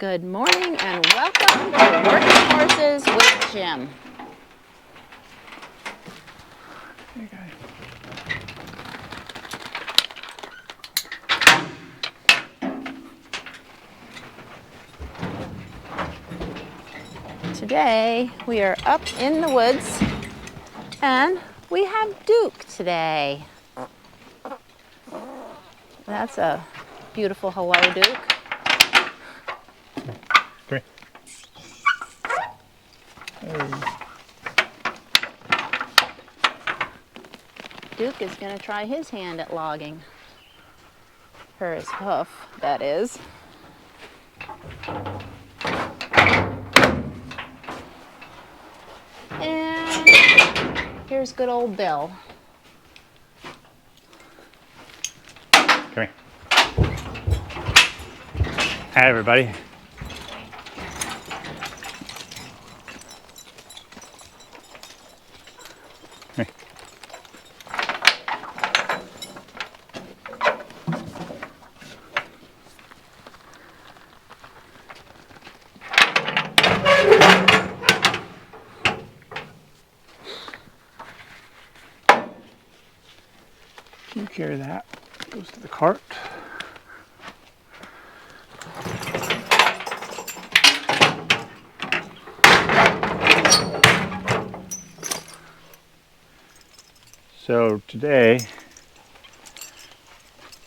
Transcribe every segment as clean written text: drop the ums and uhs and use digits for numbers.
Good morning and welcome to Working Horses with Jim. Today we are up in the woods and we have Duke today. That's a beautiful hello, Duke. Come here. Duke is going to try his hand at logging. Or his hoof, that is. And here's good old Bill. Come here. Hi, everybody. Come here. You carry that. Goes to the cart. So today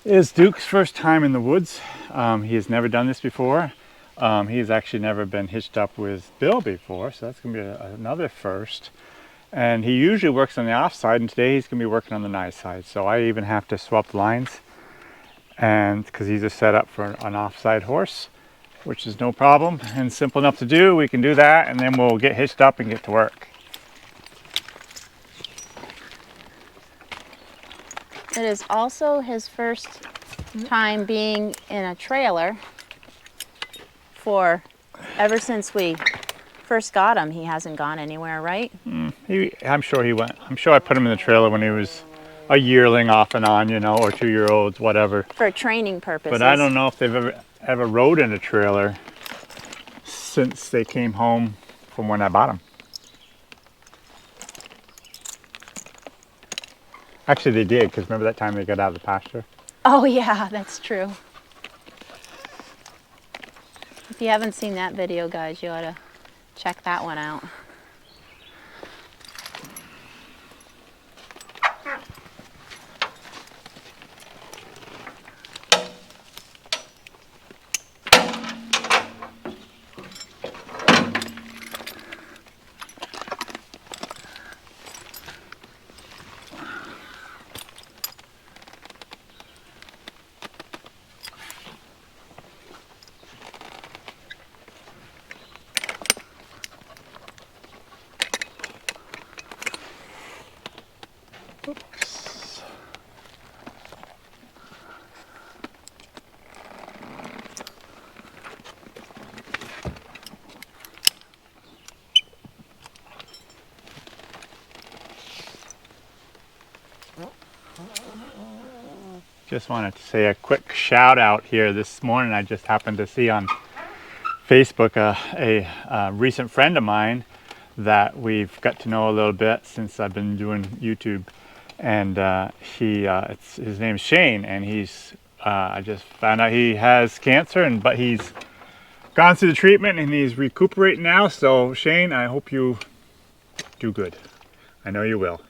is Duke's first time in the woods. He has never done this before. He has actually never been hitched up with Bill before, so that's going to be another first. And he usually works on the off side, and today he's going to be working on the nigh side. So I even have to swap lines, and because he's a set up for an offside horse, which is no problem and simple enough to do. We can do that, and then we'll get hitched up and get to work. It is also his first time being in a trailer ever since we first got him. He hasn't gone anywhere, right? I'm sure he went. I'm sure I put him in the trailer when he was a yearling off and on, you know, or 2-year-olds, whatever. For training purposes. But I don't know if they've ever rode in a trailer since they came home from when I bought them. Actually, they did, because remember that time they got out of the pasture? Oh yeah, that's true. If you haven't seen that video, guys, you ought to check that one out. Oops. Just wanted to say a quick shout out here this morning. I just happened to see on Facebook a recent friend of mine that we've got to know a little bit since I've been doing YouTube, and his name's Shane, and I just found out he has cancer, but he's gone through the treatment and he's recuperating now. So Shane, I hope you do good. I know you will.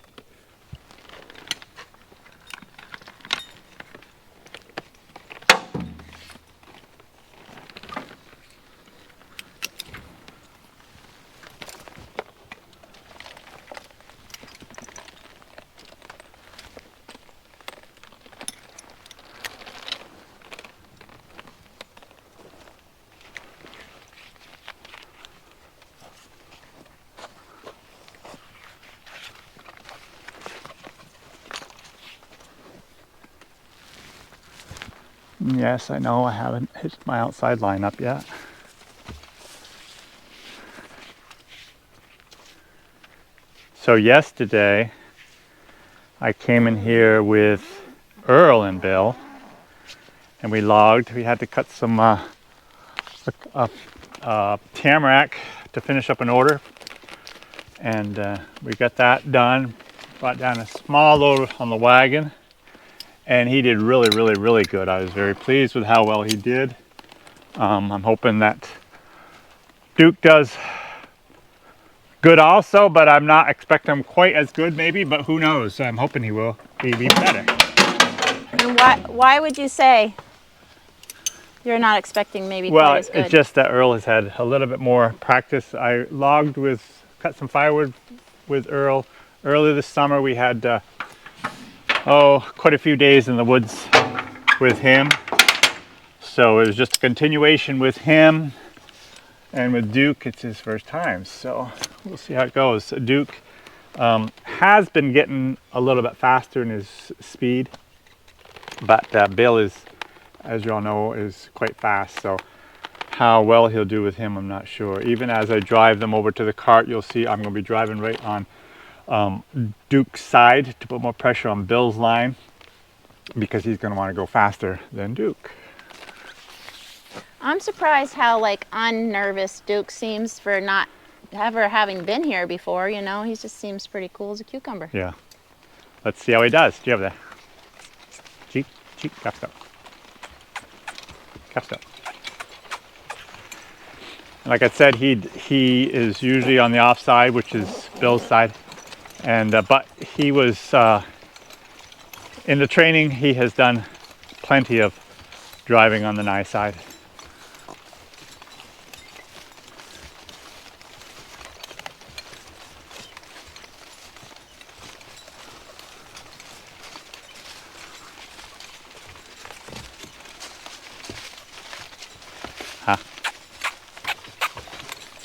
Yes, I know I haven't hitched my outside line up yet. So yesterday I came in here with Earl and Bill, and we logged. We had to cut some a tamarack to finish up an order, and we got that done. Brought down a small load on the wagon, and he did really good. I was very pleased with how well he did. I'm hoping that Duke does good also, but I'm not expecting him quite as good maybe, but who knows? I'm hoping he will be better. And why would you say you're not expecting maybe quite as good? Well, it's just that Earl has had a little bit more practice. I cut some firewood with Earl earlier this summer. We had quite a few days in the woods with him, so it was just a continuation with him. And with Duke, it's his first time, so we'll see how it goes. Duke has been getting a little bit faster in his speed, but Bill is, as you all know, is quite fast, so how well he'll do with him, I'm not sure. Even as I drive them over to the cart, you'll see I'm going to be driving right on Duke's side to put more pressure on Bill's line, because he's going to want to go faster than Duke. I'm surprised how like unnervous Duke seems for not ever having been here before, you know. He just seems pretty cool as a cucumber. Yeah. Let's see how he does. Do you have the cheek, cuffed up. Cuffed up. And like I said, he is usually on the off side, which is Bill's side. And but he was in the training, he has done plenty of driving on the nigh side.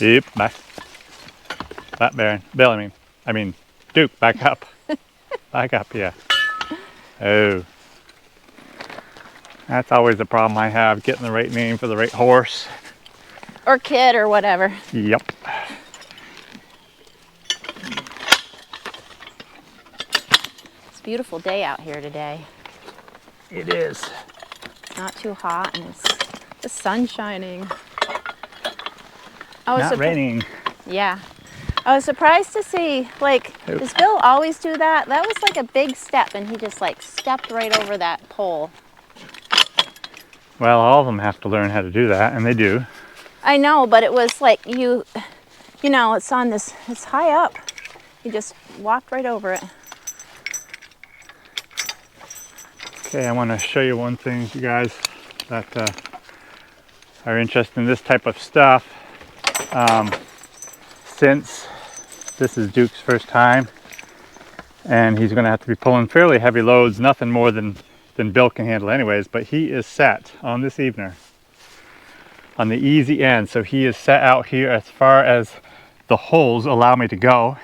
Yep, back. Bill, I mean, Duke, back up. Back up, yeah. Oh. That's always the problem I have, getting the right name for the right horse. Or kid or whatever. Yep. It's a beautiful day out here today. It is. It's not too hot and it's the sun shining. Not raining. Yeah. I was surprised to see, like, does Bill always do that? That was like a big step, and he just like stepped right over that pole. Well, all of them have to learn how to do that, and they do. I know, but it was like you know, it's on this, it's high up. He just walked right over it. Okay, I want to show you one thing, you guys, that are interested in this type of stuff. Since this is Duke's first time, and he's going to have to be pulling fairly heavy loads, nothing more than Bill can handle anyways, but he is set on this evener on the easy end. So he is set out here as far as the holes allow me to go,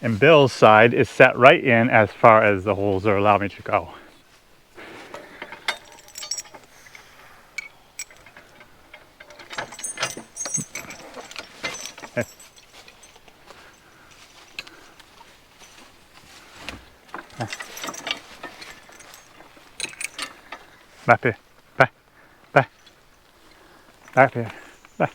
and Bill's side is set right in as far as the holes are allow me to go. Back here, back here, back.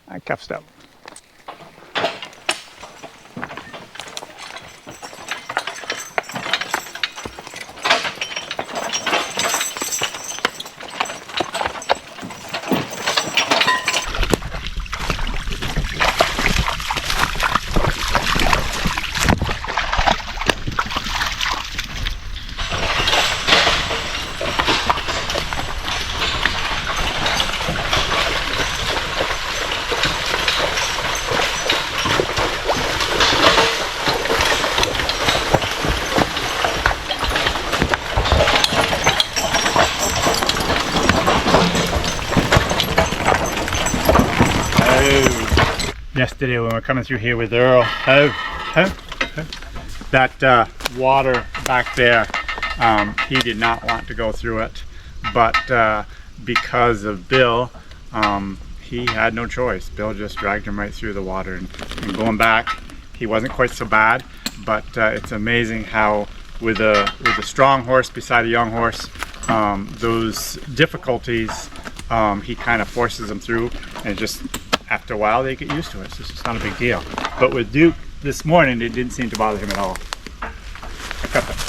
I cuffed up. Yesterday when we were coming through here with Earl, That water back there, he did not want to go through it, but because of Bill, he had no choice. Bill just dragged him right through the water, and going back, he wasn't quite so bad. But it's amazing how with a strong horse beside a young horse, those difficulties, he kind of forces them through, and just after a while they get used to it. So it's just not a big deal. But with Duke this morning, it didn't seem to bother him at all. I cut that.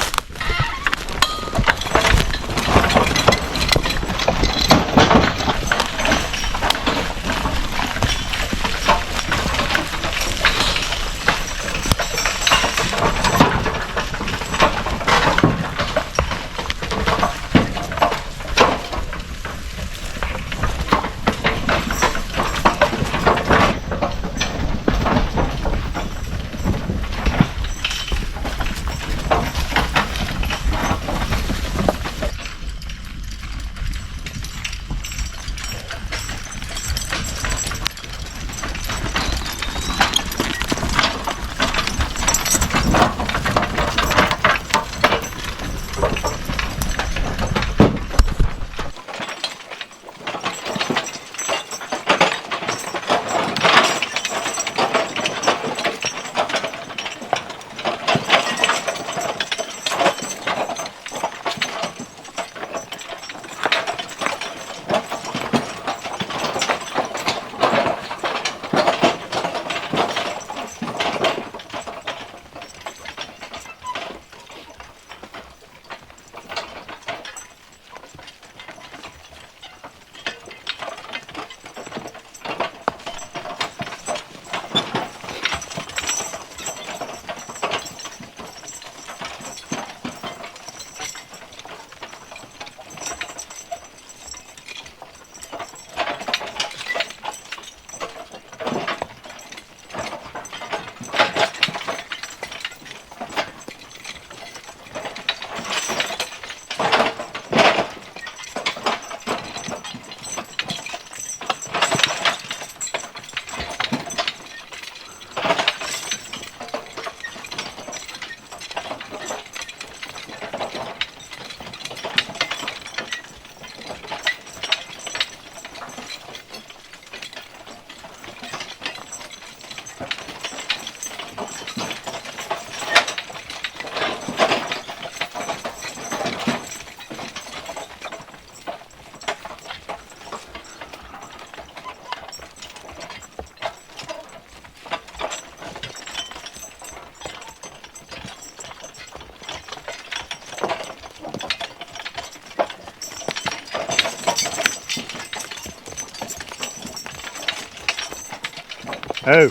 Oh.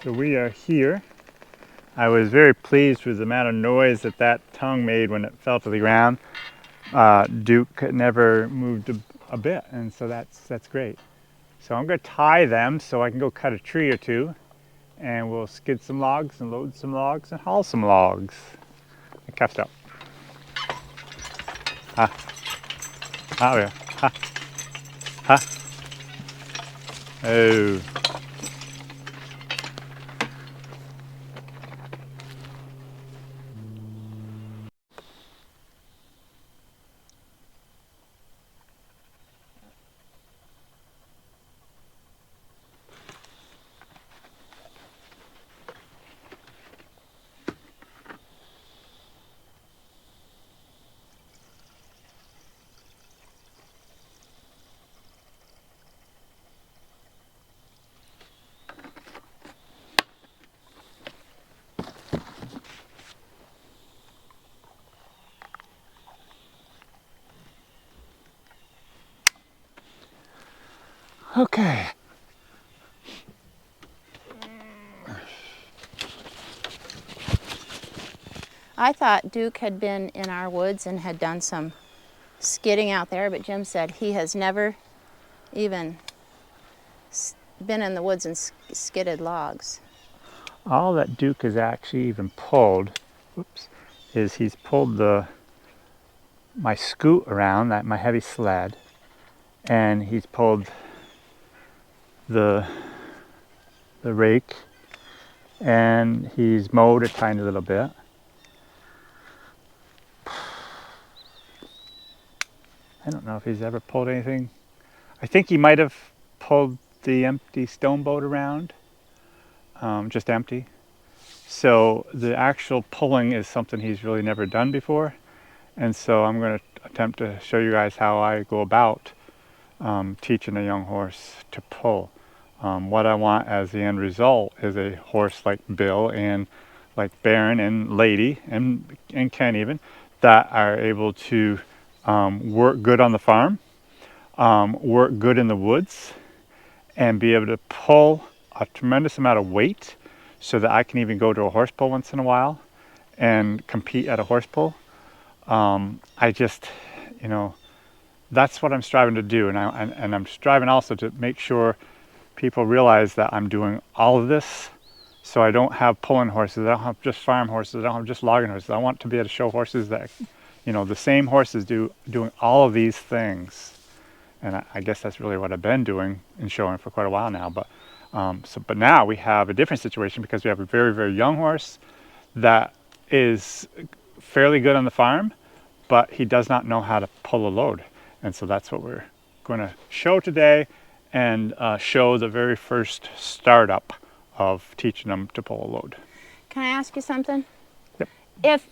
So we are here. I was very pleased with the amount of noise that tongue made when it fell to the ground. Duke never moved a bit, and so that's great. So I'm going to tie them so I can go cut a tree or two, and we'll skid some logs and load some logs and haul some logs. I cuffed up. Ha. Oh yeah. Ha. Ha. Oh. Okay. I thought Duke had been in our woods and had done some skidding out there, but Jim said he has never even been in the woods and skidded logs. All that Duke has actually even pulled, oops, is he's pulled the my scoot around, my heavy sled, and he's pulled the rake, and he's mowed a tiny little bit. I don't know if he's ever pulled anything. I think he might have pulled the empty stone boat around, just empty. So the actual pulling is something he's really never done before. And so I'm going to attempt to show you guys how I go about teaching a young horse to pull. What I want as the end result is a horse like Bill and like Baron and Lady and Ken even, that are able to work good on the farm, work good in the woods, and be able to pull a tremendous amount of weight so that I can even go to a horse pull once in a while and compete at a horse pull. I just, you know, that's what I'm striving to do, and I'm striving also to make sure people realize that I'm doing all of this. So I don't have pulling horses, I don't have just farm horses, I don't have just logging horses. I want to be able to show horses that, you know, the same horses doing all of these things. And I guess that's really what I've been doing and showing for quite a while now. But but now we have a different situation because we have a very, very young horse that is fairly good on the farm, but he does not know how to pull a load. And so that's what we're going to show today, and show the very first startup of teaching them to pull a load. Can I ask you something? Yep.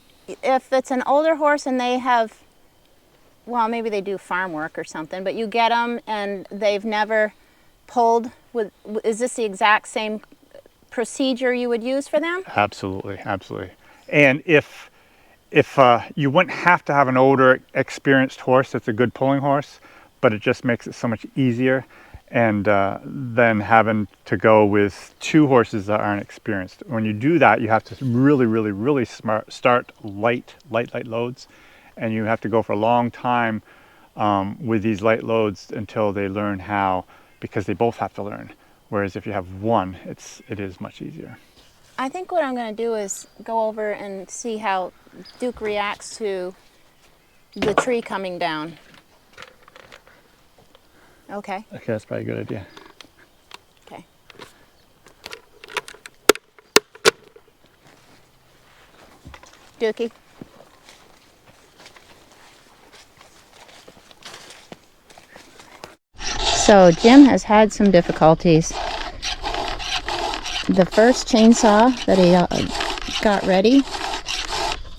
If it's an older horse and they have, well, maybe they do farm work or something, but you get them and they've never pulled, is this the exact same procedure you would use for them? Absolutely, absolutely. And if you wouldn't have to have an older, experienced horse that's a good pulling horse, but it just makes it so much easier, and then having to go with two horses that aren't experienced. When you do that, you have to really, really, really start light loads, and you have to go for a long time with these light loads until they learn how, because they both have to learn. Whereas if you have one, it is much easier. I think what I'm going to do is go over and see how Duke reacts to the tree coming down. Okay. Okay, that's probably a good idea. Okay. Dookie. So Jim has had some difficulties. The first chainsaw that he got ready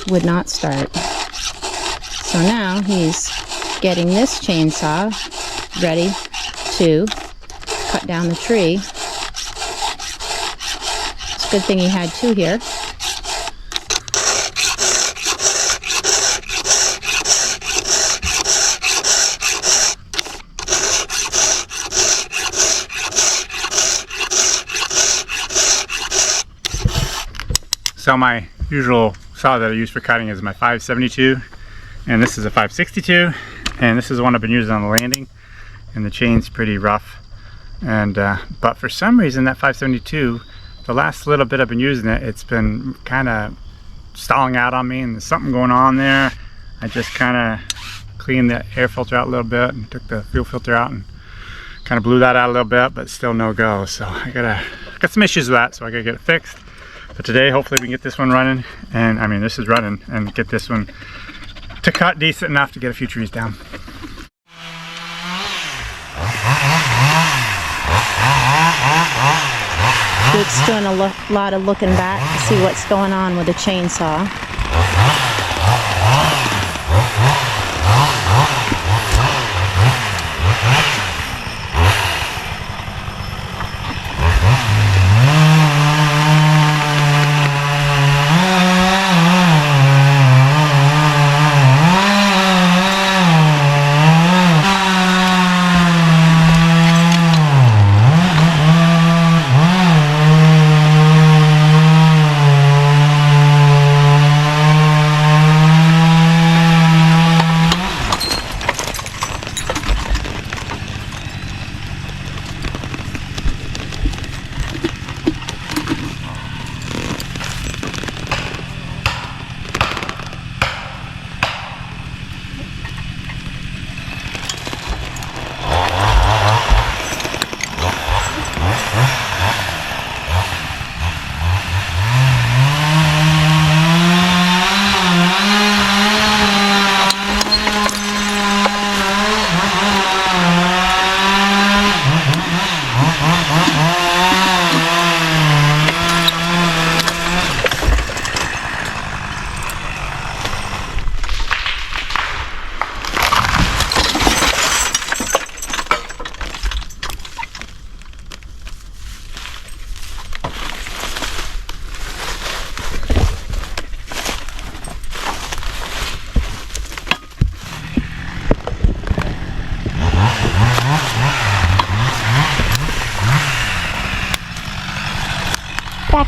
would not start. So now he's getting this chainsaw ready to cut down the tree. It's a good thing he had two here. So my usual saw that I use for cutting is my 572, and this is a 562, and this is the one I've been using on the landing, and the chain's pretty rough. And but for some reason that 572, the last little bit I've been using it, it's been kind of stalling out on me, and there's something going on there. I just kind of cleaned the air filter out a little bit and took the fuel filter out and kind of blew that out a little bit, but still no go. So I got some issues with that, so I gotta get it fixed. But today hopefully we can get this one running, and I mean this is running, and get this one to cut decent enough to get a few trees down. Duke's doing a lot of looking back to see what's going on with the chainsaw.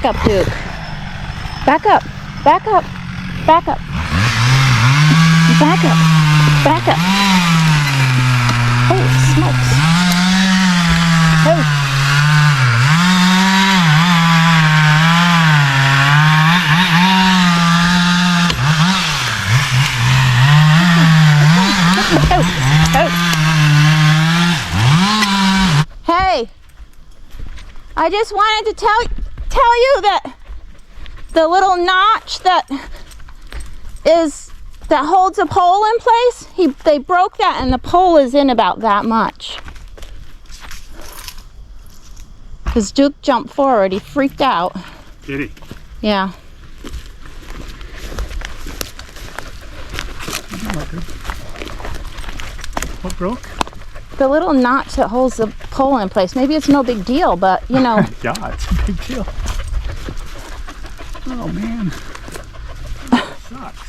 Back up, Duke. Back up. Back up. Back up. Back up. Back up. Holy smokes. Oh. Hey, I just wanted to tell you that the little notch that holds a pole in place, they broke that, and the pole is in about that much. Because Duke jumped forward, he freaked out. Did he? Yeah. What broke? The little notch that holds the pole in place. Maybe it's no big deal, but you know. Yeah, it's a big deal. Oh man, that sucks.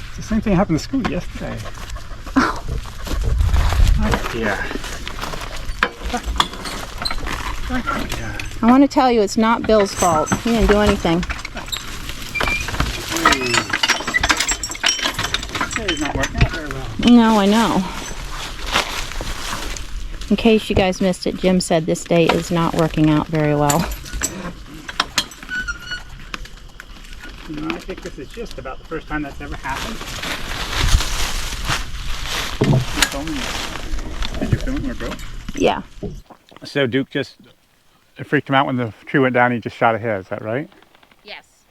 It's the same thing happened to Scoot yesterday. Oh. Yeah. I want to tell you, it's not Bill's fault. He didn't do anything. It's not working out very well. No, I know. In case you guys missed it, Jim said this day is not working out very well. You know, I think this is just about the first time that's ever happened. Did you film it when it broke? Yeah. So Duke it freaked him out when the tree went down. He just shot ahead. Is that right? Yes.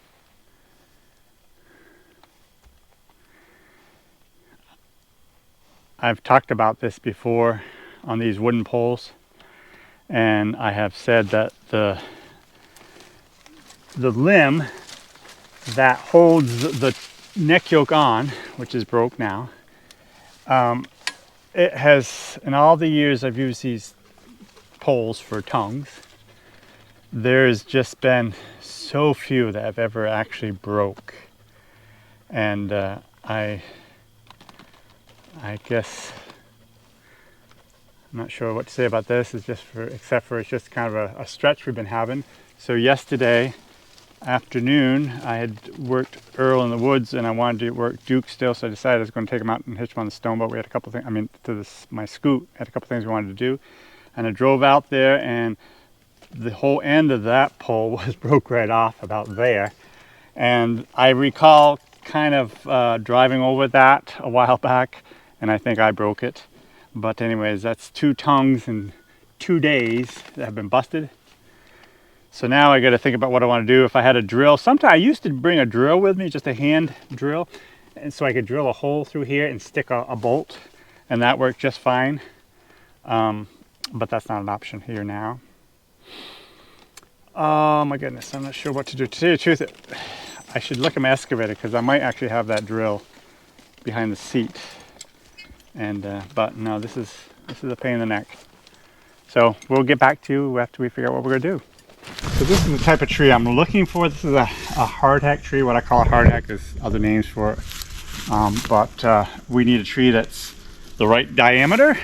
I've talked about this before on these wooden poles, and I have said that the limb that holds the neck yoke on, which is broke now, it has, in all the years I've used these poles for tongues, there's just been so few that have ever actually broke. And I guess I'm not sure what to say about this. It's just except for it's just kind of a stretch we've been having. So yesterday afternoon, I had worked Earl in the woods, and I wanted to work Duke still, so I decided I was going to take him out and hitch him on the stone boat. We had a couple things, my Scoot, had a couple things we wanted to do. And I drove out there, and the whole end of that pole was broke right off about there. And I recall kind of driving over that a while back, and I think I broke it. But anyways, that's 2 tongues in 2 days that have been busted. So now I got to think about what I want to do. If I had a drill, sometimes I used to bring a drill with me, just a hand drill, and so I could drill a hole through here and stick a bolt, and that worked just fine. But that's not an option here now. Oh my goodness, I'm not sure what to do. To tell you the truth, I should look at my excavator, because I might actually have that drill behind the seat. And but no, this is a pain in the neck. So we'll get back to you after we figure out what we're gonna do. So this is the type of tree I'm looking for. This is a hardhack tree. What I call a hardhack, there's other names for it. But we need a tree that's the right diameter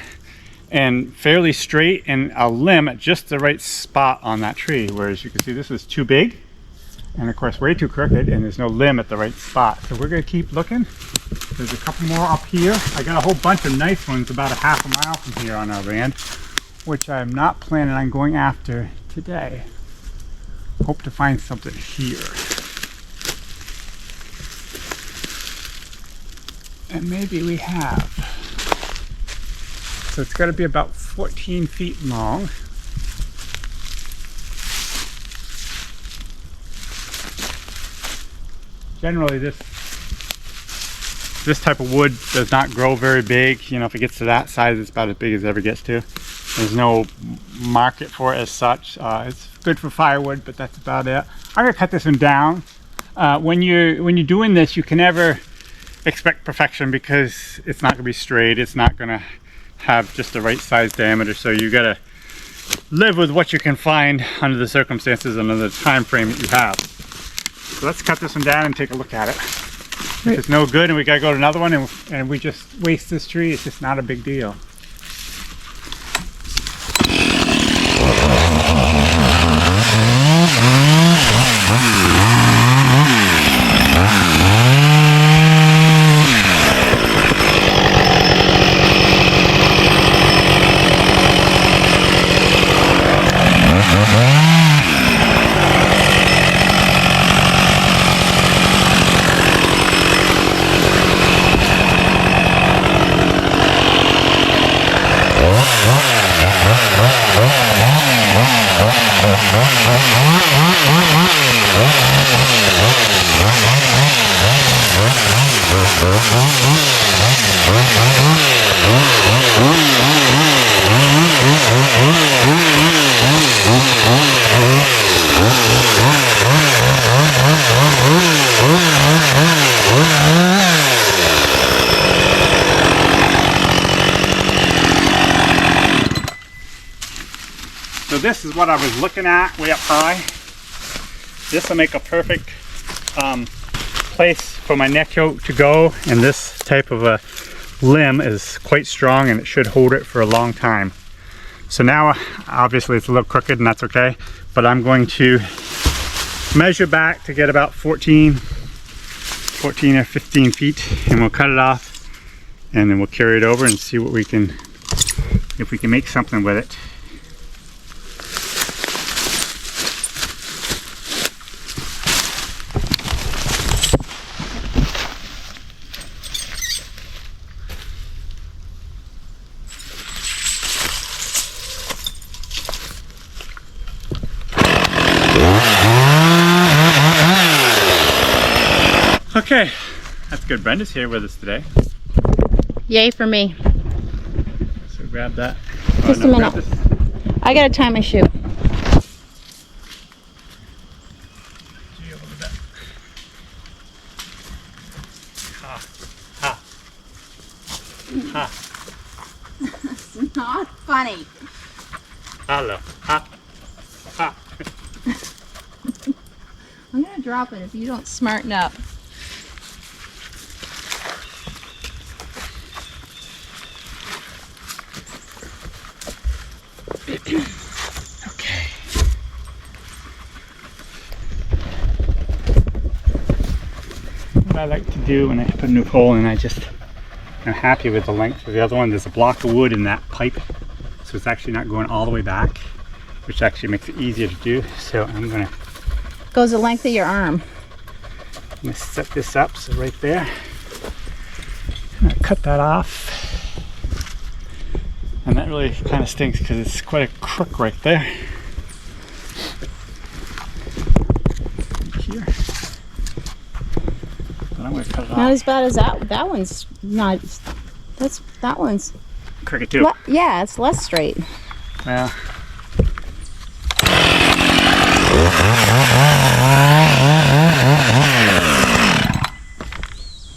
and fairly straight, and a limb at just the right spot on that tree. Whereas you can see this is too big, and of course way too crooked, and there's no limb at the right spot. So we're gonna keep looking. There's a couple more up here. I got a whole bunch of nice ones about a half a mile from here on our land, which I'm not planning on going after today. Hope to find something here. And maybe we have. So it's got to be about 14 feet long. Generally this type of wood does not grow very big. You know, if it gets to that size, it's about as big as it ever gets to. There's no market for it as such. It's good for firewood, but that's about it. I'm gonna cut this one down. When you're doing this, you can never expect perfection, because it's not gonna be straight. It's not gonna have just the right size diameter. So you gotta live with what you can find under the circumstances and under the time frame that you have. So let's cut this one down and take a look at it. If it's no good and we gotta go to another one and we just waste this tree, it's just not a big deal. So this is what I was looking at way up high. This will make a perfect place for my neck yoke to go, and this type of a limb is quite strong and it should hold it for a long time. So now obviously it's a little crooked and that's okay, but I'm going to measure back to get about 14 or 15 feet, and we'll cut it off and then we'll carry it over and see what we can, if we can make something with it. Okay, that's good. Brenda's here with us today. Yay for me. So grab that. Just a minute. I gotta tie my shoe. Ha. Ha. Ha. It's not funny. Hello. Ha. Ha. I'm gonna drop it if you don't smarten up. Okay. What I like to do when I put a new pole in, I'm happy with the length of the other one. There's a block of wood in that pipe, so it's actually not going all the way back, which actually makes it easier to do. So I'm gonna Goes the length of your arm. I'm gonna set this up, so right there. I'm gonna cut that off. And that really kind of stinks because it's quite a crook right there. Here. But I'm gonna cut it off. Not as bad as that. That one's not. That one's. Crooked too. Yeah, it's less straight. Well.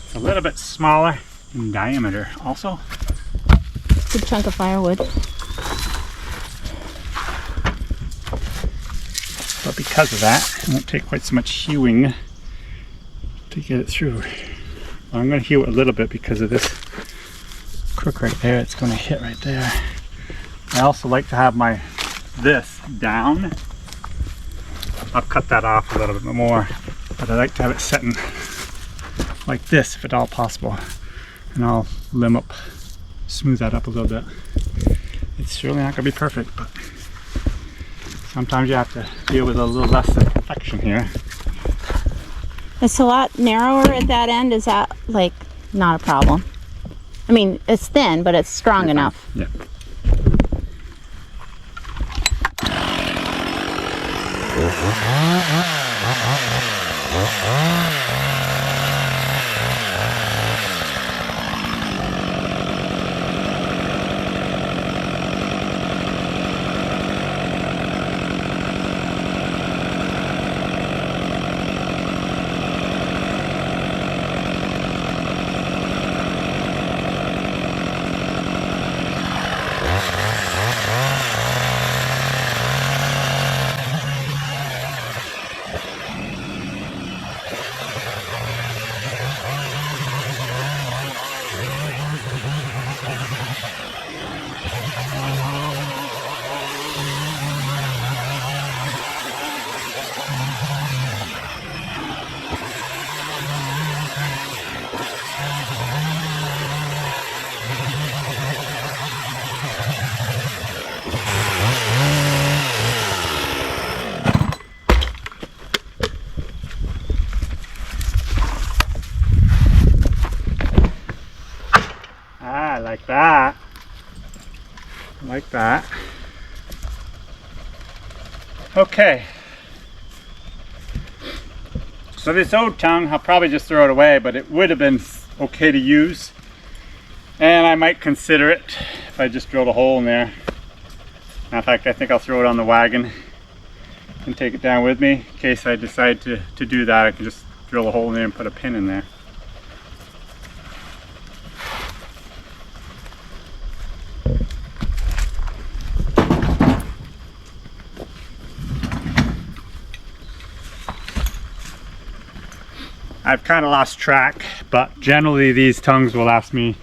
It's a little bit smaller in diameter also. Good chunk of firewood. But because of that, it won't take quite so much hewing to get it through. Well, I'm going to hew it a little bit because of this crook right there. It's going to hit right there. I also like to have this down. I'll cut that off a little bit more, but I like to have it sitting like this if at all possible. And I'll smooth that up a little bit. It's surely not going to be perfect, but sometimes you have to deal with a little less than perfection here. It's a lot narrower at that end. Is that like not a problem? I mean, it's thin, but it's strong enough. Yeah. Like that. Like that. Okay. So this old tongue, I'll probably just throw it away, but it would have been okay to use. And I might consider it if I just drilled a hole in there. In fact, I think I'll throw it on the wagon and take it down with me. In case I decide to do that, I can just drill a hole in there and put a pin in there. I've kind of lost track, but generally these tongues will last me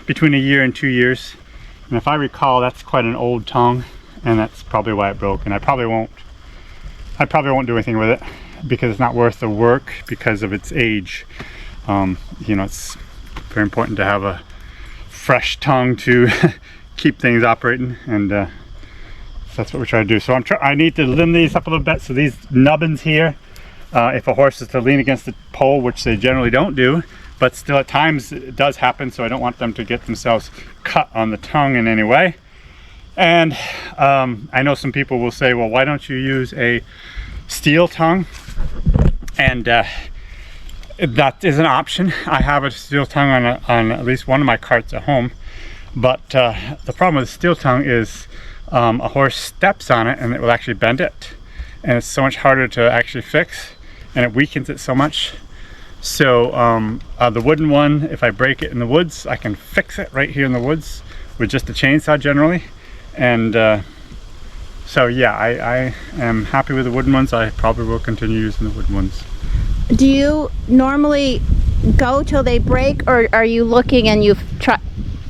between a year and 2 years. And if I recall, that's quite an old tongue, and that's probably why it broke. And I probably won't do anything with it because it's not worth the work because of its age. You know, it's very important to have a fresh tongue to keep things operating, and that's what we're trying to do. So I need to limb these up a little bit. So these nubbins here, if a horse is to lean against the pole, which they generally don't do, but still at times it does happen, so I don't want them to get themselves cut on the tongue in any way. And I know some people will say, well, why don't you use a steel tongue? And that is an option. I have a steel tongue on at least one of my carts at home, but the problem with the steel tongue is a horse steps on it and it will actually bend it, and it's so much harder to actually fix, and it weakens it so much. So the wooden one, if I break it in the woods, I can fix it right here in the woods with just a chainsaw generally. And so yeah, I am happy with the wooden ones. I probably will continue using the wooden ones. Do you normally go till they break, or are you looking and you've tried?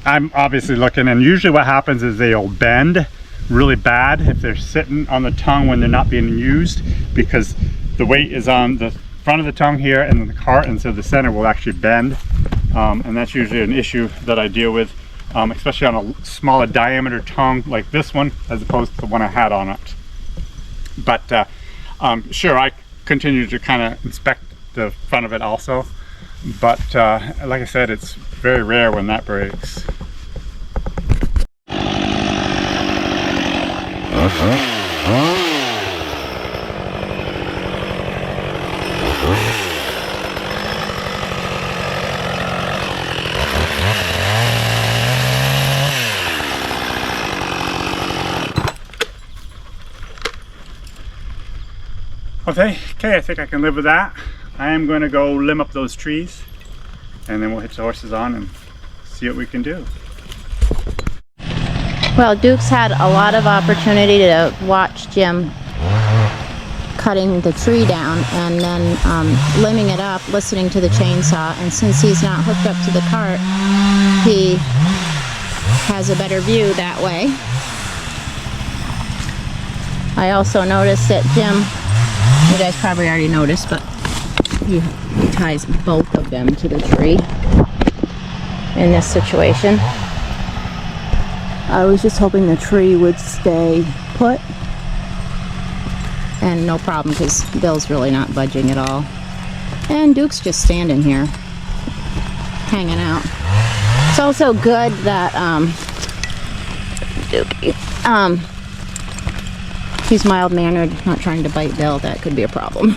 I'm obviously looking, and usually what happens is they'll bend really bad if they're sitting on the tongue when they're not being used, because the weight is on the front of the tongue here and then the cart, and so the center will actually bend, and that's usually an issue that I deal with, especially on a smaller diameter tongue like this one as opposed to the one I had on it. But sure, I continue to kind of inspect the front of it also, but like I said, it's very rare when that breaks. Okay, I think I can live with that. I am going to go limb up those trees, and then we'll hitch the horses on and see what we can do. Well, Duke's had a lot of opportunity to watch Jim cutting the tree down and then limbing it up, listening to the chainsaw, and since he's not hooked up to the cart, he has a better view that way. I also noticed that Jim, you guys probably already noticed, but he ties both of them to the tree in this situation. I was just hoping the tree would stay put, and no problem because Bill's really not budging at all. And Duke's just standing here, hanging out. It's also good that he's mild-mannered, not trying to bite Bill. That could be a problem.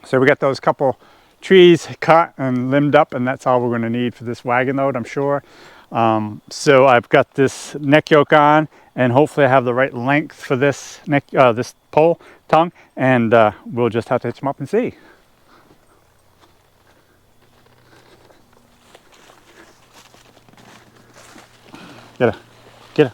So we got those couple trees cut and limbed up, and that's all we're going to need for this wagon load, I'm sure. So I've got this neck yoke on, and hopefully I have the right length for this neck, this pole tongue, and we'll just have to hitch them up and see. Get.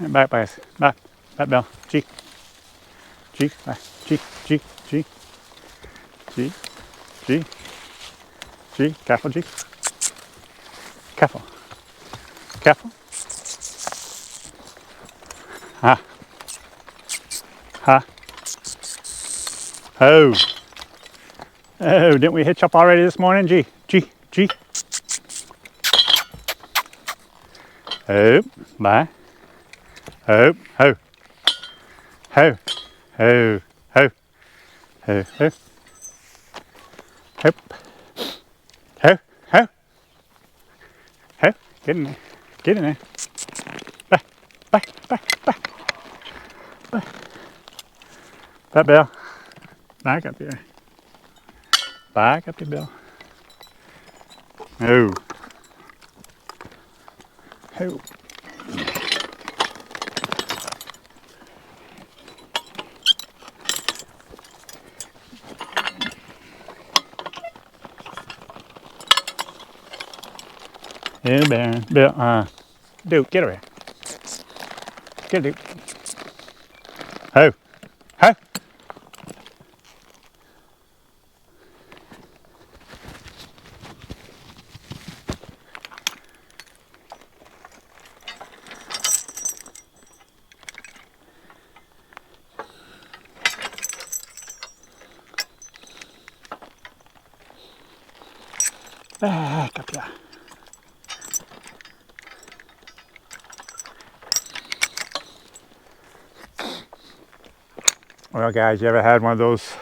Back, guys. Back. Back, Bill. G. G. Back. G. G. G. G. G. G. Careful, G. Careful. Careful. Ha. Ha. Oh. Oh, didn't we hitch up already this morning? G. G. G. Oh. Bye. Oh. Ho. Ho. Ho. Ho. Ho. Ho. Hop. Ho. Ho. Ho. Get in there. Get in there. Back. Back. Back. Back. Back. That Bill. Back up here. Back up here, Bill. Oh. Oh. Yeah, Baron. Bill, Duke, get over here. Get Duke. Ho. Ho. Back up here. Well, guys, you ever had one of those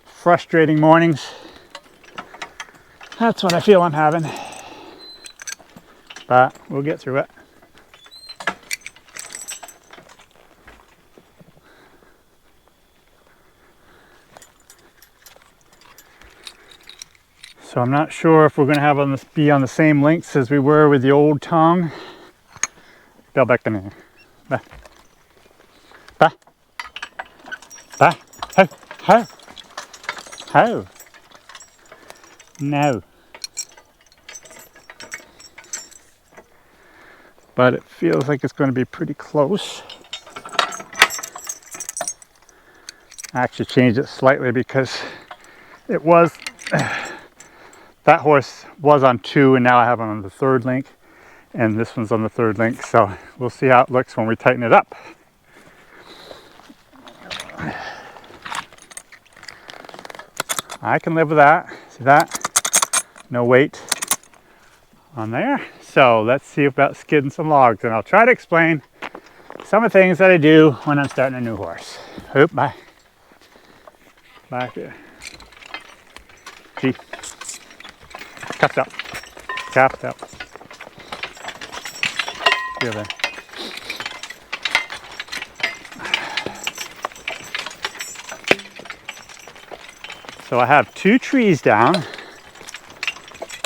frustrating mornings? That's what I feel I'm having. But we'll get through it. So I'm not sure if we're going to have on this be on the same lengths as we were with the old tongue. Go back in there. Back. Back. Back. Ho. Ho. Ho. No. But it feels like it's going to be pretty close. I actually changed it slightly because it was that horse was on 2 and now I have it on the 3rd link, and this one's on the 3rd link, so we'll see how it looks when we tighten it up. I can live with that. See that? No weight on there. So let's see about skidding some logs, and I'll try to explain some of the things that I do when I'm starting a new horse. Oop, bye. Back here. G. Cuffed up. Cuffed up. Here there. So I have 2 trees down.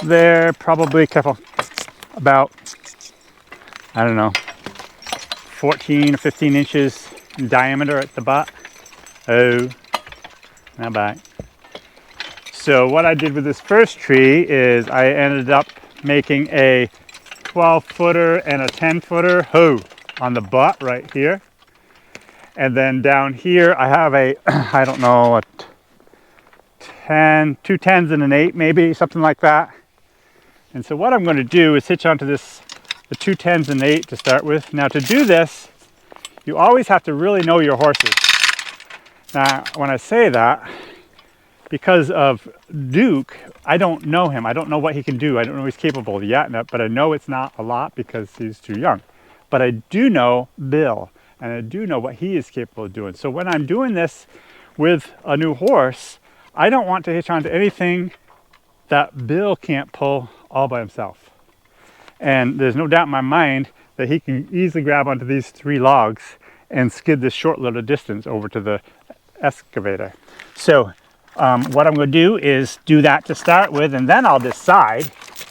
They're probably, careful, about, I don't know, 14 or 15 inches in diameter at the butt. Oh, now back. So what I did with this first tree is I ended up making a 12-footer and a 10-footer on the butt right here. And then down here I have a, I don't know, a 10, 2 10s and an 8 maybe, something like that. And so what I'm going to do is hitch onto this, the 2 10s and 8 to start with. Now to do this, you always have to really know your horses. Now when I say that, because of Duke, I don't know him. I don't know what he can do. I don't know what he's capable of yet, but I know it's not a lot because he's too young. But I do know Bill, and I do know what he is capable of doing. So when I'm doing this with a new horse, I don't want to hitch onto anything that Bill can't pull all by himself. And there's no doubt in my mind that he can easily grab onto these 3 logs and skid this short little distance over to the excavator. So what I'm going to do is do that to start with, and then I'll decide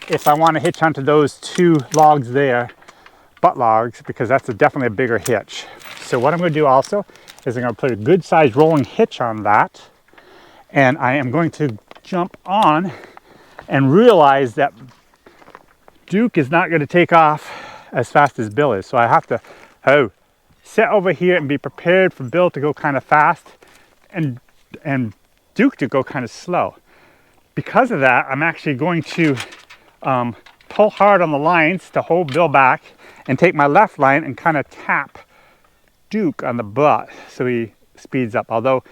if I want to hitch onto those 2 logs there, butt logs, because that's definitely a bigger hitch. So what I'm going to do also is I'm going to put a good sized rolling hitch on that, and I am going to jump on and realize that Duke is not going to take off as fast as Bill is. So I have to sit over here and be prepared for Bill to go kind of fast and Duke to go kind of slow. Because of that, I'm actually going to pull hard on the lines to hold Bill back and take my left line and kind of tap Duke on the butt so he speeds up. Although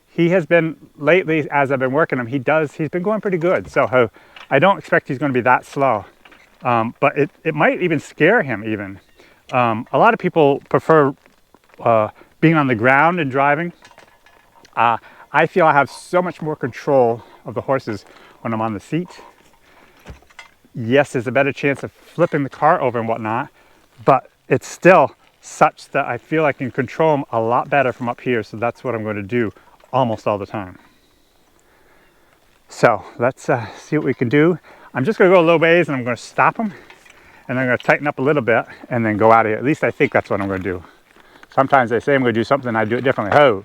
he has been lately, as I've been working him, he's been going pretty good. So I don't expect he's going to be that slow. But it might even scare him even. A lot of people prefer being on the ground and driving. I feel I have so much more control of the horses when I'm on the seat. Yes, there's a better chance of flipping the car over and whatnot, but it's still such that I feel I can control them a lot better from up here. So that's what I'm going to do almost all the time. So let's see what we can do. I'm just going to go a little ways and I'm going to stop them and I'm going to tighten up a little bit and then go out of here. At least I think that's what I'm going to do. Sometimes they say I'm going to do something, I do it differently. Ho!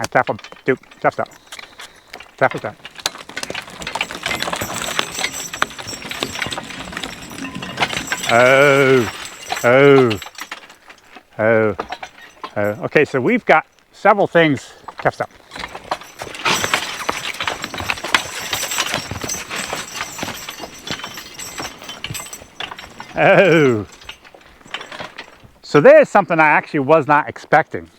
I tap them. Duke, tap stop. Tap stop. Oh. Okay, so we've got several things. Tap stop. Oh. So there's something I actually was not expecting.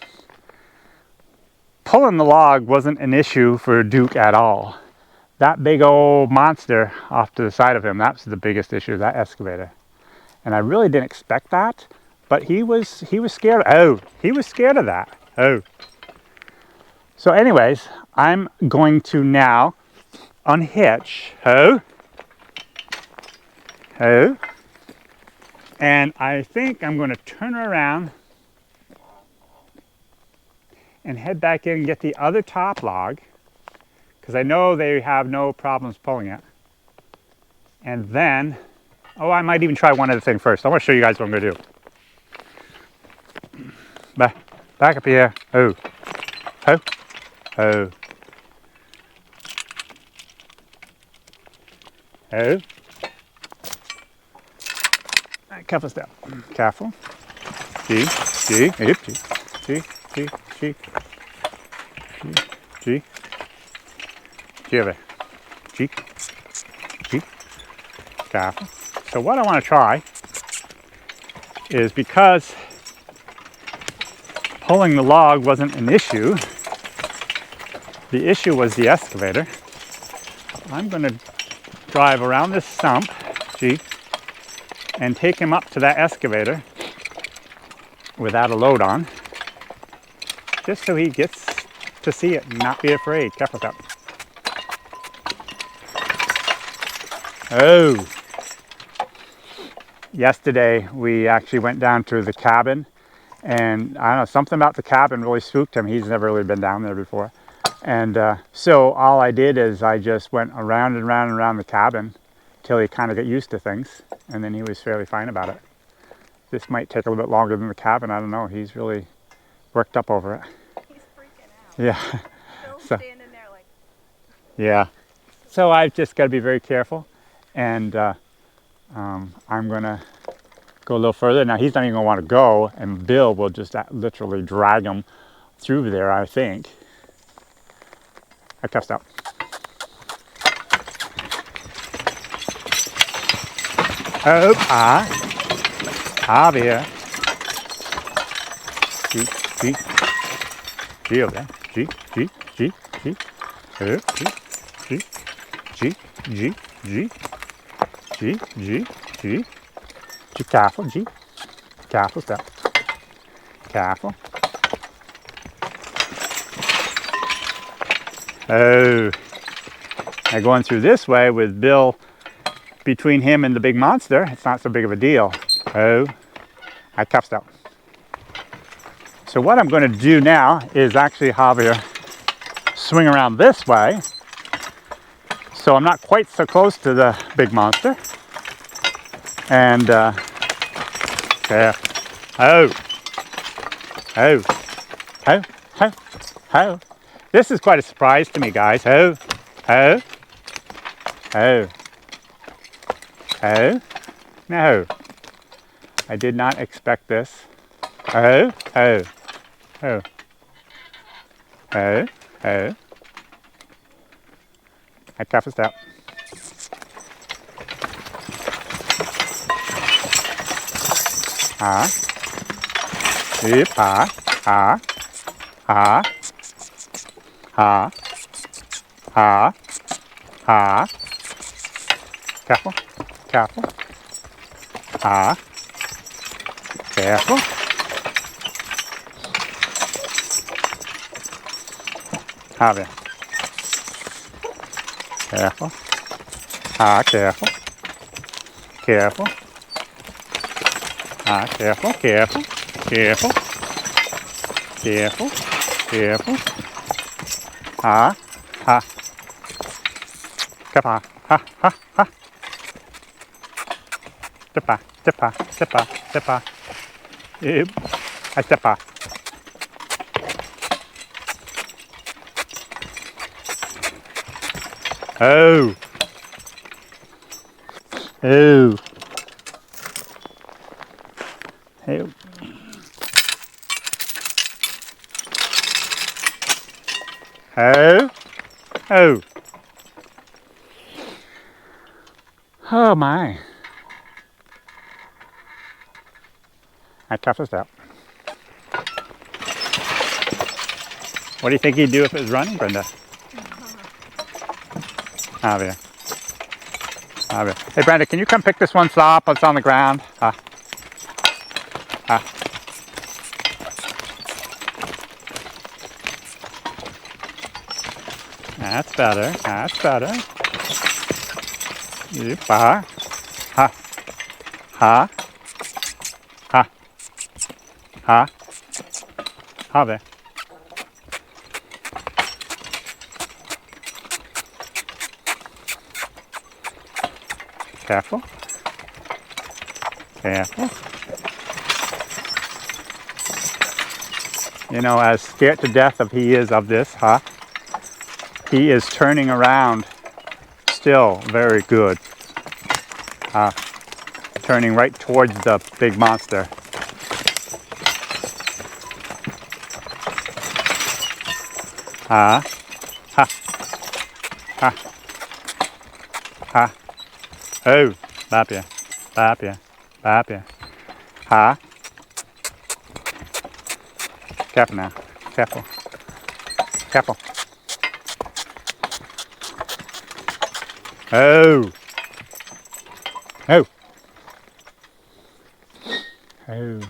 Pulling the log wasn't an issue for Duke at all. That big old monster off to the side of him, that's the biggest issue, that excavator. And I really didn't expect that, but he was scared. Oh, he was scared of that. Oh. So anyways, I'm going to now unhitch. Ho. Ho. And I think I'm going to turn her around and head back in and get the other top log, because I know they have no problems pulling it. And then, oh, I might even try one other thing first. I want to show you guys what I'm going to do. Back up here. Oh. Oh. Oh. Oh. Careful step. Careful. G. G. G. G. G. G. G. G over. G. G. Careful. So what I want to try is, because pulling the log wasn't an issue, the issue was the excavator. I'm going to drive around this stump, G, and take him up to that excavator without a load on, just so he gets to see it and not be afraid. Careful with that. Oh. Yesterday we actually went down to the cabin, and I don't know, something about the cabin really spooked him. He's never really been down there before. And so all I did is I just went around and around and around the cabin till he kind of got used to things, and then he was fairly fine about it. This might take a little bit longer than the cabin. I don't know. He's really worked up over it. He's freaking out. Yeah. Bill's standing there like... Yeah. So I've just got to be very careful, and I'm going to go a little further. Now he's not even going to want to go, and Bill will just literally drag him through there, I think. I cussed out. Oh, over here. G, G, G over there. G, G, G, G. G, G, G, G, G, G, G, G. G, careful, G. Careful step. Careful. Oh. Now going through this way with Bill between him and the big monster, it's not so big of a deal. Oh, I cuffed up. So what I'm going to do now is actually have you swing around this way, so I'm not quite so close to the big monster. And there. Oh, oh, oh, oh, oh. This is quite a surprise to me, guys. Oh, oh, oh. Oh, no. I did not expect this. Oh, oh, oh, oh, oh. I tough a step. Ha. Yep, ha, ha, ha, ha, ha, ha. Careful, careful. Ha. Careful. Ha there. Careful. Ha, careful. Careful. Ha, careful, careful, careful. Careful, careful. Ha, ha. Kappa, ha, ha, ha. Steppa, steppa, steppa, steppa. Yep. I steppa. Oh. Oh. Hey. Oh. Oh. Oh my. I toughed this out. What do you think he'd do if it was running, Brenda? Javier. Javier. Hey, Brenda, can you come pick this one slop that's on the ground? That's better. That's better. Yep. Ha. Ha. Ha. Ha. Ha. Ha there. Careful. Careful. You know, as scared to death as he is of this, huh? He is turning around still very good. Turning right towards the big monster. Ha. Ha. Ha. Ha. Oh, bap ya. Bap ya. Bap ya. Ha. Careful now. Careful. Careful. Oh. Oh. Oh.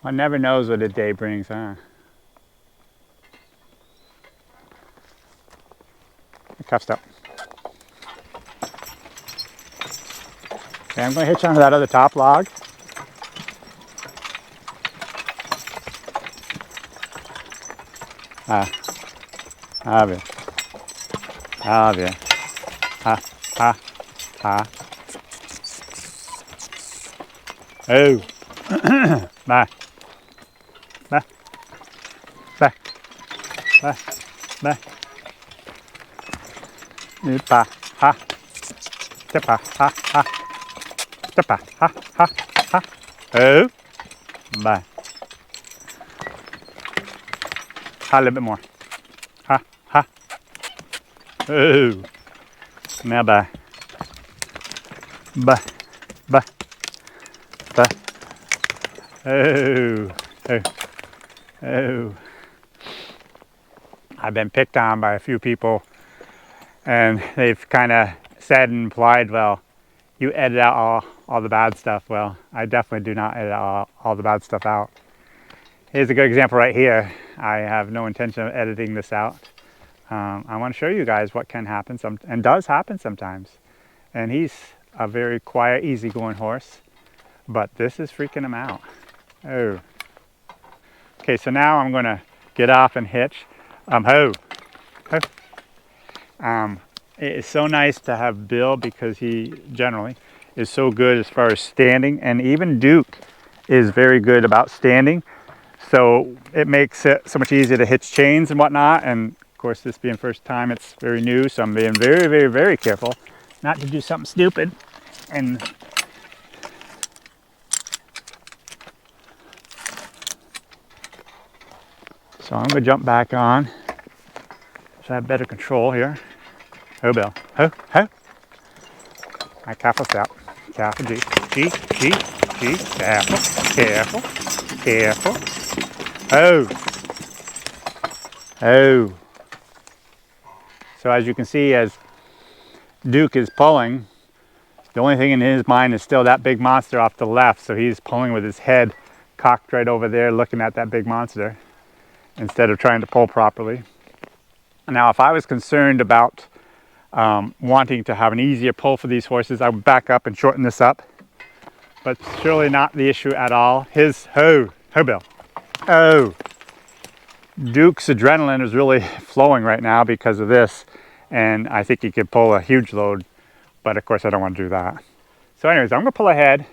One never knows what a day brings, huh? Cuffed up. Okay, I'm going to hitch onto that other top log. Javier. Javier. Ha, ha, ha. Oh. Bye. Bye. Bye. Bye. Bye. Nipa. Ha. Tipa. Ha, ha. Tipa. Ha, ha, ha. Oh. Bye. Ha, a little bit more. Ha, ha. Oh. Now bye. Bye. Bye. Bye. Oh. Oh. Oh. I've been picked on by a few people, and they've kind of said and implied, well, you edit out all the bad stuff. Well, I definitely do not edit all the bad stuff out. Here's a good example right here. I have no intention of editing this out. I want to show you guys what can happen and does happen sometimes. And he's a very quiet, easygoing horse, but this is freaking him out. Oh. Okay, so now I'm going to get off and hitch. Ho. Ho. it's so nice to have Bill because he generally is so good as far as standing, and even Duke is very good about standing. So it makes it so much easier to hitch chains and whatnot. And of course, this being first time, it's very new. So I'm being very, very, very careful not to do something stupid. And so I'm gonna jump back on so I have better control here. Ho, Bill. Ho, ho. My careful step. Careful, G. G, G, G. Careful, careful, careful. Oh. Oh. So as you can see, as Duke is pulling, the only thing in his mind is still that big monster off to the left. So he's pulling with his head cocked right over there, looking at that big monster, instead of trying to pull properly. Now, if I was concerned about wanting to have an easier pull for these horses, I would back up and shorten this up. But surely not the issue at all. His, ho, Bill. Oh. Duke's adrenaline is really flowing right now because of this. And I think he could pull a huge load. But of course, I don't want to do that. So anyways, I'm going to pull ahead,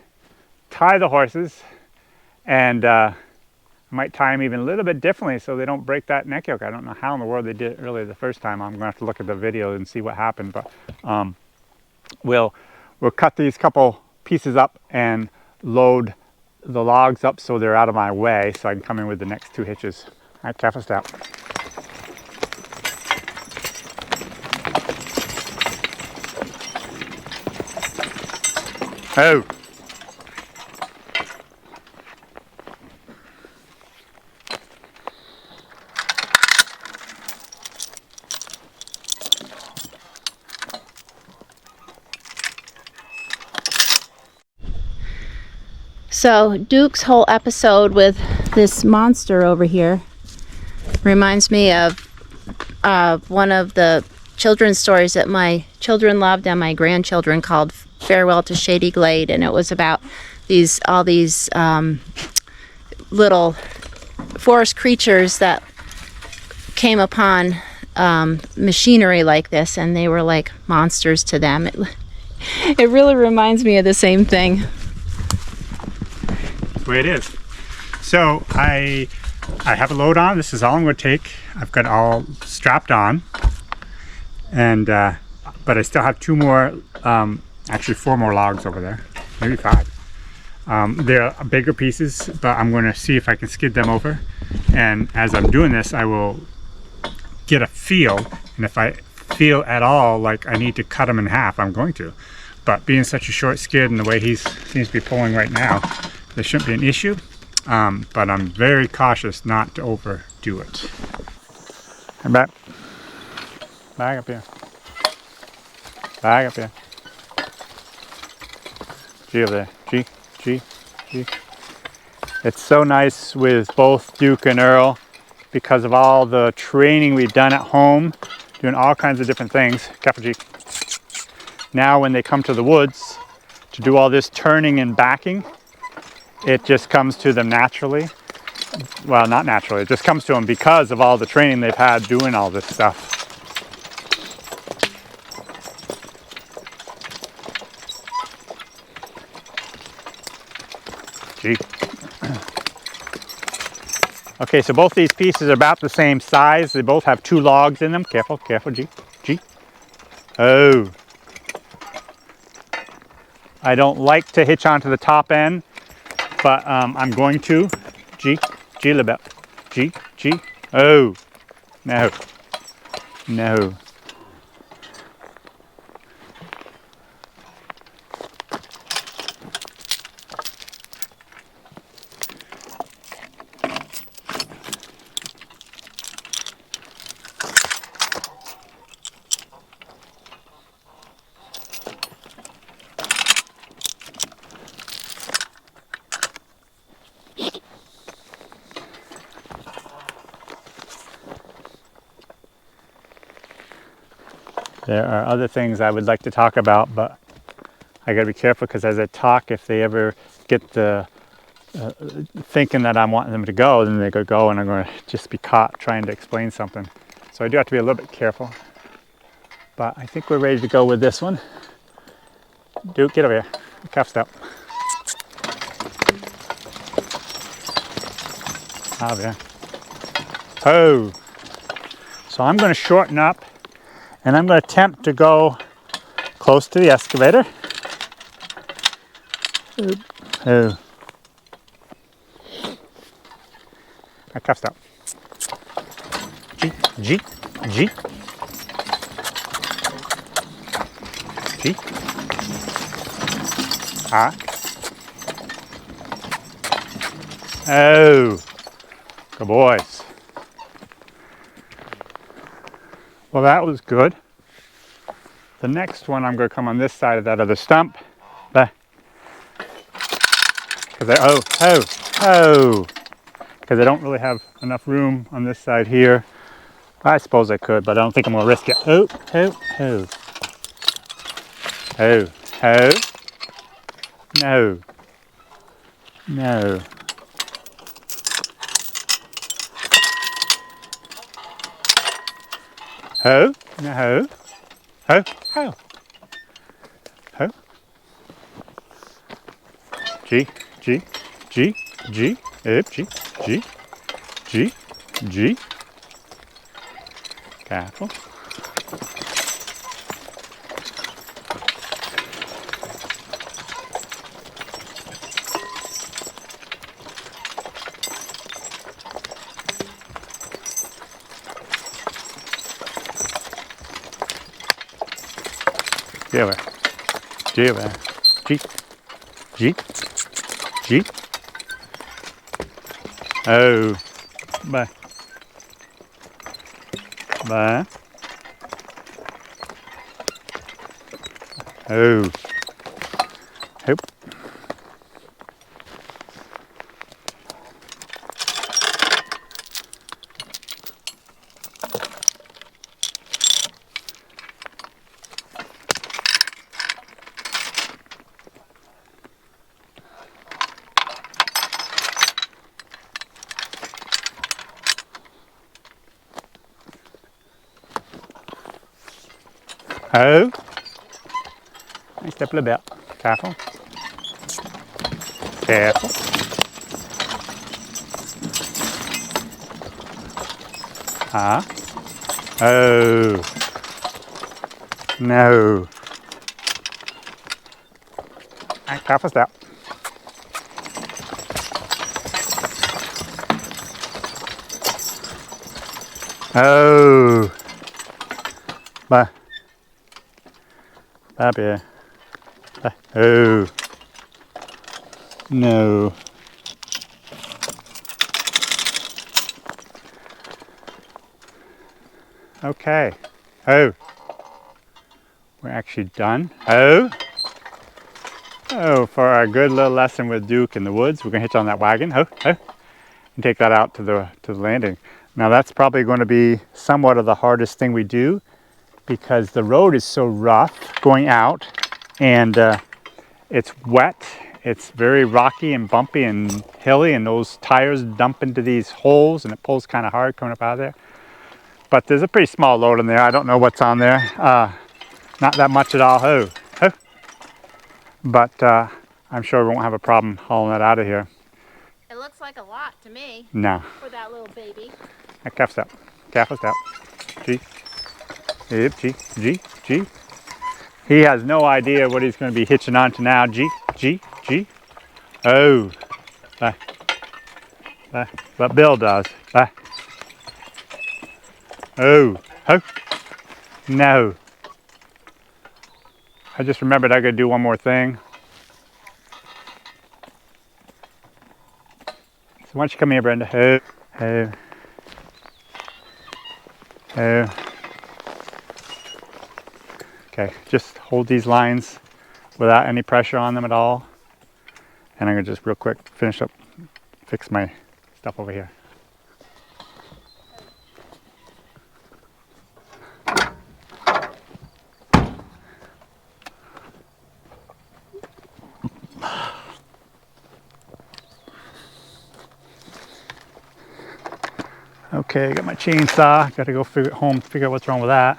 tie the horses, and I might tie them even a little bit differently so they don't break that neck yoke. I don't know how in the world they did it really the first time. I'm going to have to look at the video and see what happened. But we'll cut these couple pieces up and load the logs up so they're out of my way so I can come in with the next two hitches. All right, careful step. Oh. So Duke's whole episode with this monster over here reminds me of one of the children's stories that my children loved and my grandchildren, called Farewell to Shady Glade, and it was about all these little forest creatures that came upon machinery like this, and they were like monsters to them. It really reminds me of the same thing. That's the way it is. So I have a load on. This is all I'm going to take. I've got it all strapped on, and but I still have two more, actually 4 more logs over there, maybe 5. They're bigger pieces, but I'm going to see if I can skid them over. And as I'm doing this, I will get a feel, and if I feel at all like I need to cut them in half, I'm going to. But being such a short skid and the way he seems to be pulling right now, there shouldn't be an issue. But I'm very cautious not to overdo it. And back up here. Back up here. G over there. G, G, G. It's so nice with both Duke and Earl because of all the training we've done at home, doing all kinds of different things. Careful, G. Now when they come to the woods to do all this turning and backing, it just comes to them naturally. Well, not naturally, it just comes to them because of all the training they've had doing all this stuff. Gee. Okay, so both these pieces are about the same size. They both have 2 logs in them. Careful, careful, G, G. Oh. I don't like to hitch onto the top end, but I'm going to. G, G, little bit. G, G. Oh, no, no. There are other things I would like to talk about, but I gotta be careful because as I talk, if they ever get the thinking that I'm wanting them to go, then they could go and I'm gonna just be caught trying to explain something. So I do have to be a little bit careful. But I think we're ready to go with this one. Duke, get over here. Cuffs up. Oh, yeah. Oh. So I'm going to shorten up and I'm going to attempt to go close to the excavator. Oh. I cuffs up. G, G, G. G. Ah. Oh. Good boys. Well, that was good. The next one, I'm going to come on this side of that other stump. Because because I don't really have enough room on this side here. I suppose I could, but I don't think I'm going to risk it. Oh. No. No. Ho. No. Ho. Ho. Ho. G. G. G. G. Up. G. G. G. G. Careful. Get over. Get over. G. G. G. Oh. Bye. Bye. Oh. Hoop. Oh. Nice step a little bit. Careful. Careful. Ah. Oh. No. And careful step. Oh. Bye. Up here. Oh. No. Okay. Oh. We're actually done. Oh. Oh, for our good little lesson with Duke in the woods, we're gonna hitch on that wagon. Oh, oh. And take that out to the landing. Now that's probably going to be somewhat of the hardest thing we do because the road is so rough going out and it's wet. It's very rocky and bumpy and hilly and those tires dump into these holes and it pulls kind of hard coming up out of there. But there's a pretty small load in there. I don't know what's on there. Not that much at all. Oh, oh. But I'm sure we won't have a problem hauling that out of here. It looks like a lot to me. No. For that little baby. Cuffs up. Careful step. G. Yep, G. G. G. He has no idea what he's going to be hitching on to now. G. G. G. Oh. Bye. Bye. But Bill does. Bye. Oh. Oh. No. I just remembered I got to do one more thing. So why don't you come here, Brenda? Oh. Oh. Oh. Okay, just hold these lines without any pressure on them at all. And I'm gonna just real quick finish up, fix my stuff over here. Okay, got my chainsaw. Got to go figure out what's wrong with that.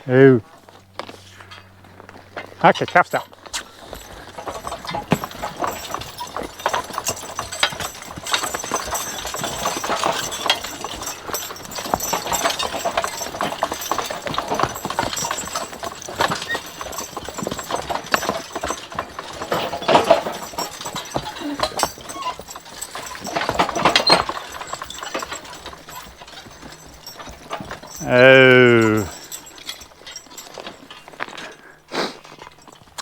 Oh. Okay, cuffs out. Oh.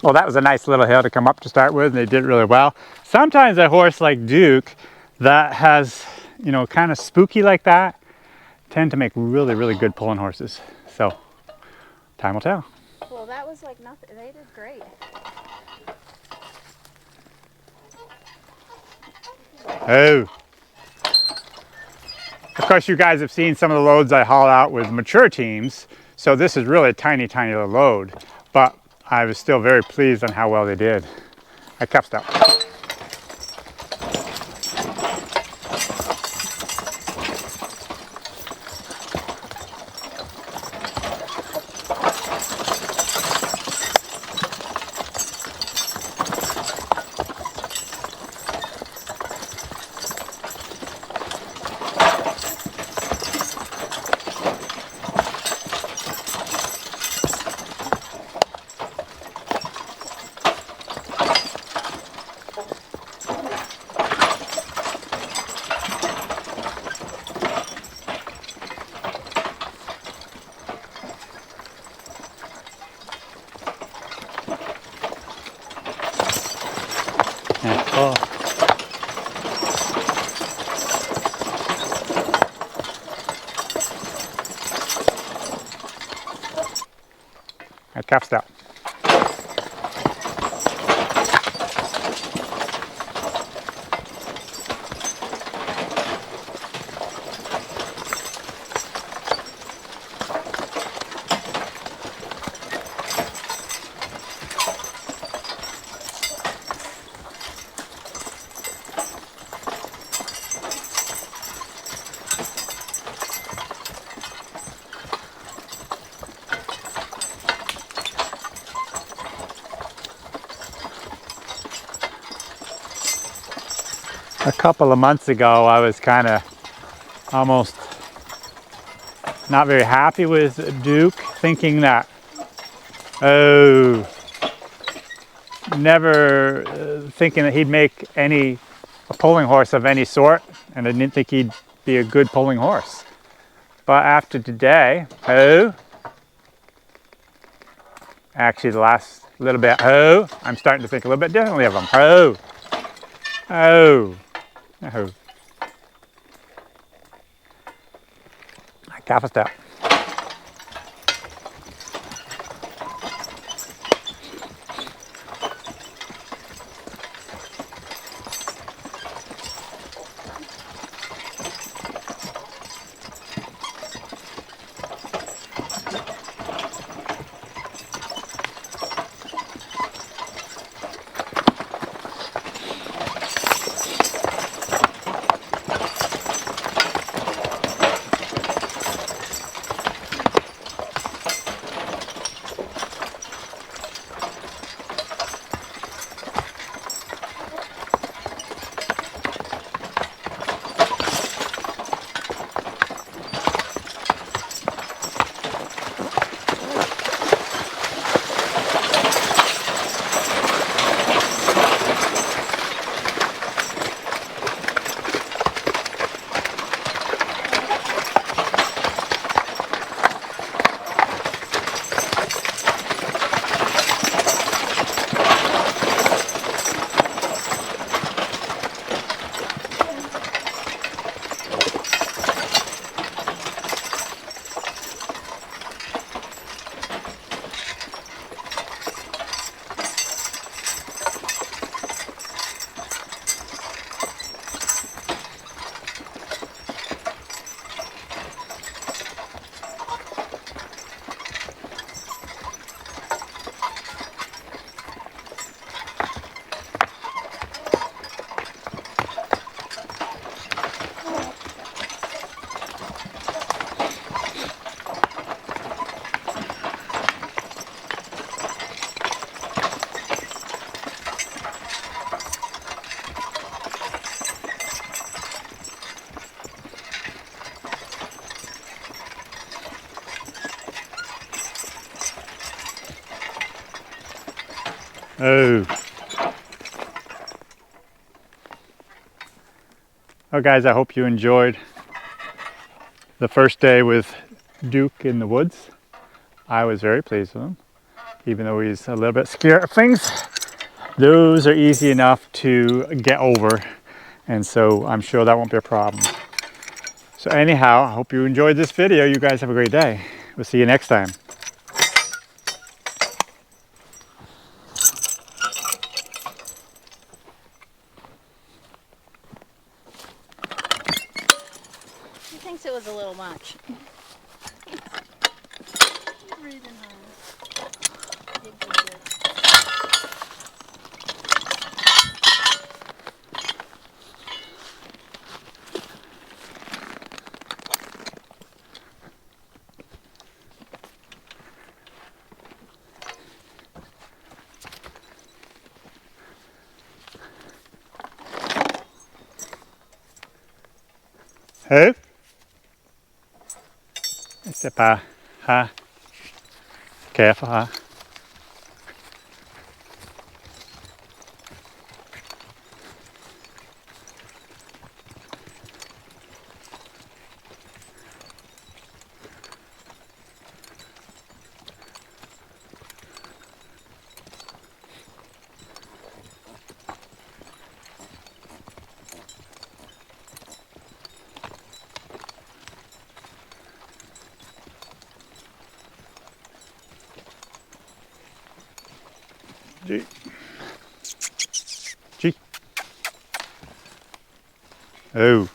Well, that was a nice little hill to come up to start with, and they did really well. Sometimes a horse like Duke that has, you know, kind of spooky like that, tend to make really, really good pulling horses. So, time will tell. Well, that was like nothing. They did great. Oh. Of course, you guys have seen some of the loads I haul out with mature teams. So this is really a tiny, tiny little load. But I was still very pleased on how well they did. I cuffed out. Oh. I cuffed out. A couple of months ago, I was kind of almost not very happy with Duke, thinking that, oh, never thinking that he'd make a pulling horse of any sort, and I didn't think he'd be a good pulling horse. But after today, oh, actually the last little bit, oh, I'm starting to think a little bit differently of him. Oh, oh, oh. I cuffed out. Oh. Well, guys, I hope you enjoyed the first day with Duke in the woods. I was very pleased with him, even though he's a little bit scared of things. Those are easy enough to get over, and so I'm sure that won't be a problem. So anyhow, I hope you enjoyed this video. You guys have a great day. We'll see you next time. He thinks it was a little much. He's breathing hard. Good, good, good. Hey? C'est pas, huh? Careful, huh? G. G. Oh.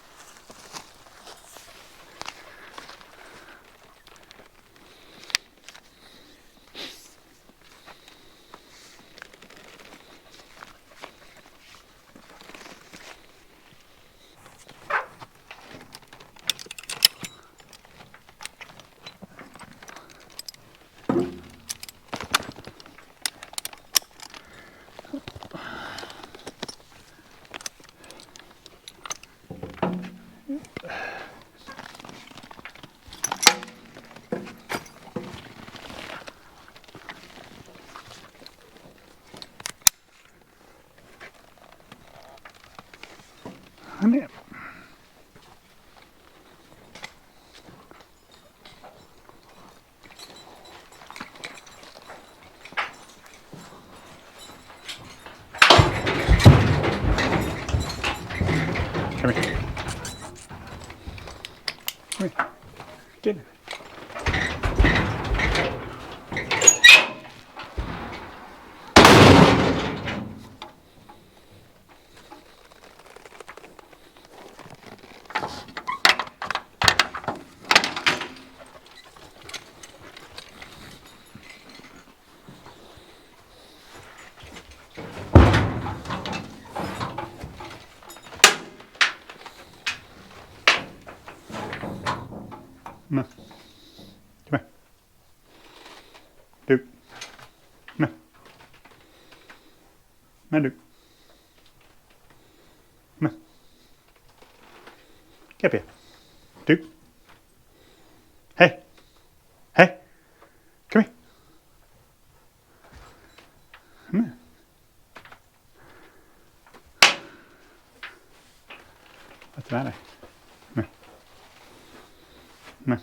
Come here. Come here. Come here. Get in. Come on. Come here. Duke. Come here. Come here, Duke. Come here. Get up here. Duke. Hey. Hey. Come here. Come here. What's the matter? Come here. Come here.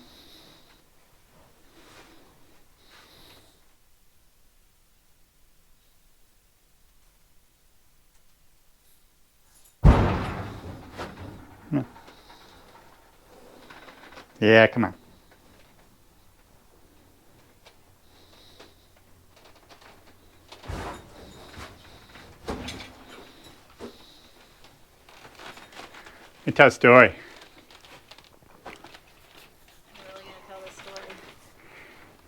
Come on. Yeah, come on. Let me tell a story. I'm really going to tell this story.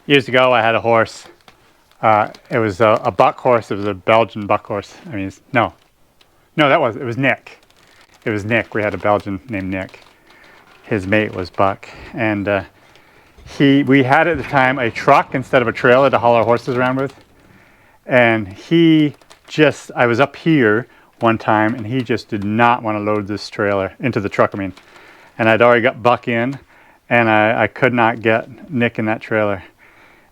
Years ago, I had a horse. It was a buck horse. It was a Belgian buck horse. I mean, no, it was Nick. It was Nick. We had a Belgian named Nick. His mate was Buck, and we had at the time a truck instead of a trailer to haul our horses around with. And I was up here one time, and he just did not want to load this trailer into the truck. And I'd already got Buck in, and I could not get Nick in that trailer.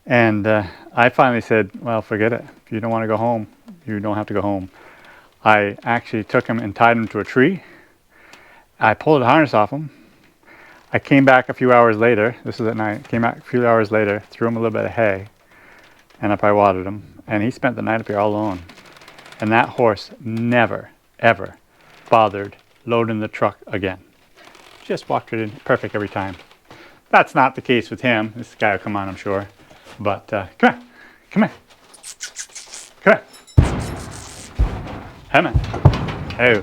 And I finally said, well, forget it. If you don't want to go home, You don't have to go home. I actually took him and tied him to a tree. I pulled the harness off him. I came back a few hours later. This was at night. Came back a few hours later, threw him a little bit of hay, and up I watered him. And he spent the night up here all alone. And that horse never, ever bothered loading the truck again. Just walked it in perfect every time. That's not the case with him. This guy will come on, I'm sure. But come here, come here, come here. Come on. Oh.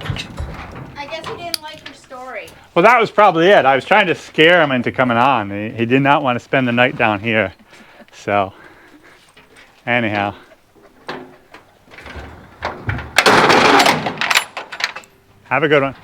I guess he didn't like your story. Well, that was probably it. I was trying to scare him into coming on. He did not want to spend the night down here. So, anyhow. Have a good one.